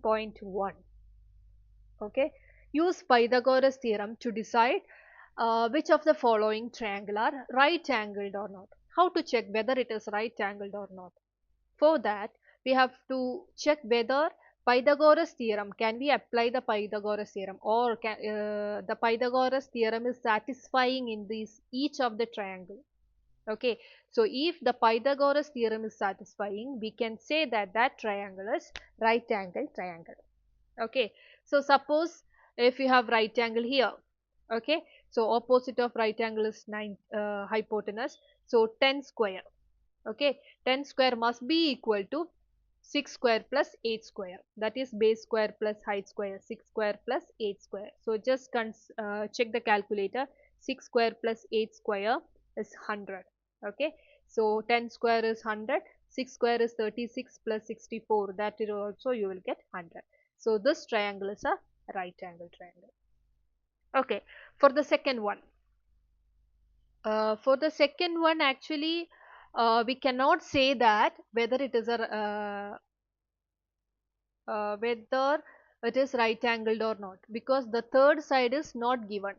11.1. Okay, use Pythagoras theorem to decide which of the following triangle are right angled or not. How to check whether it is right angled or not? For that, we have to check whether Pythagoras theorem, can we apply the Pythagoras theorem, or the Pythagoras theorem is satisfying in these each of the triangle. Okay, so if the Pythagoras theorem is satisfying, we can say that that triangle is right angle triangle. Okay, so suppose if you have right angle here, okay, so opposite of right angle is 9 hypotenuse, so 10 square. Okay, 10 square must be equal to 6 square plus 8 square, that is base square plus height square, 6 square plus 8 square. So just check the calculator. 6 square plus 8 square is 100. Okay, so 10 square is 100, 6 square is 36 plus 64, that is also you will get 100. So this triangle is a right angle triangle. Okay, for the second one, actually we cannot say that whether it is a whether it is right angled or not, because the third side is not given.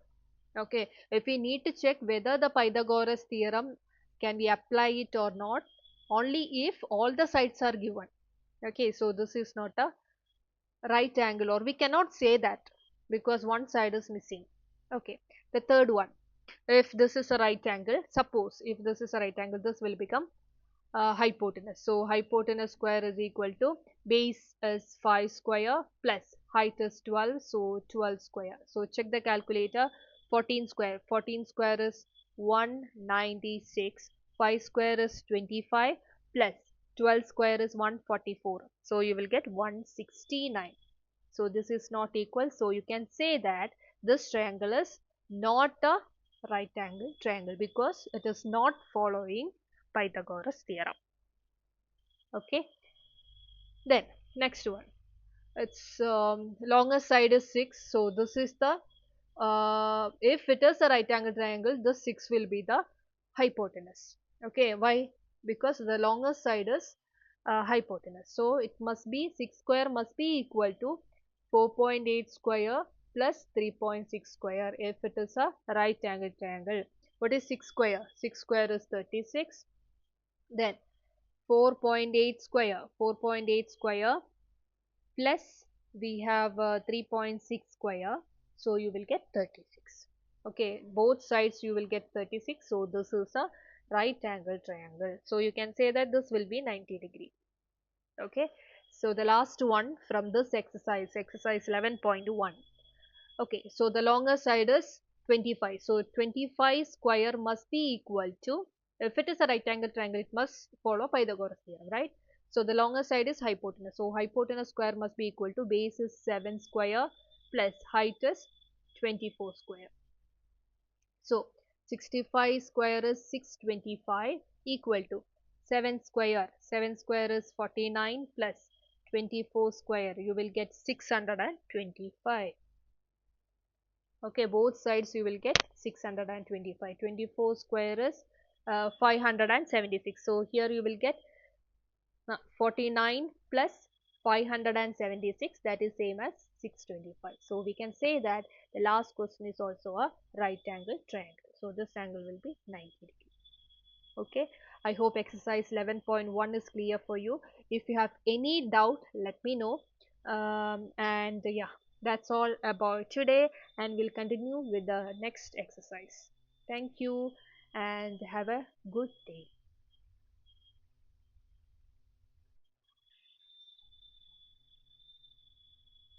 Okay, if we need to check whether the Pythagoras theorem can we apply it or not, only if all the sides are given. Okay, so this is not a right angle, or we cannot say that because one side is missing. Okay, the third one, if this is a right angle, suppose if this is a right angle, this will become hypotenuse. So hypotenuse square is equal to base is 5 square plus height is 12, so 12 square. So check the calculator. 14 square, 14 square is 196, 5 square is 25 plus 12 square is 144, so you will get 169. So this is not equal, so you can say that this triangle is not a right angle triangle because it is not following Pythagoras theorem. Okay, then next one, its longest side is 6, so this is the if it is a right angle triangle, this 6 will be the hypotenuse. Okay, why? Because the longest side is hypotenuse, so it must be 6 square must be equal to 4.8 square plus 3.6 square if it is a right angle triangle. What is 6 square? 6 square is 36. Then 4.8 square, 4.8 square plus we have 3.6 square, so you will get 36. Okay, both sides you will get 36, so this is a right angle triangle, so you can say that this will be 90 degree. Okay, so the last one from this exercise, exercise 11.1. Okay, so the longer side is 25, so 25 square must be equal to, if it is a right angle triangle, it must follow Pythagoras theorem, right? So the longer side is hypotenuse, so hypotenuse square must be equal to base is 7 square plus height is 24 square. So 65 square is 625 equal to 7 square, 7 square is 49 plus 24 square, you will get 625. Okay, both sides you will get 625. 24 square is 576, so here you will get 49 plus 576, that is same as 625. So we can say that the last question is also a right angle triangle, so this angle will be 90 degrees. Okay, I hope exercise 11.1 is clear for you. If you have any doubt, let me know. And yeah, that's all about today, and we'll continue with the next exercise. Thank you and have a good day.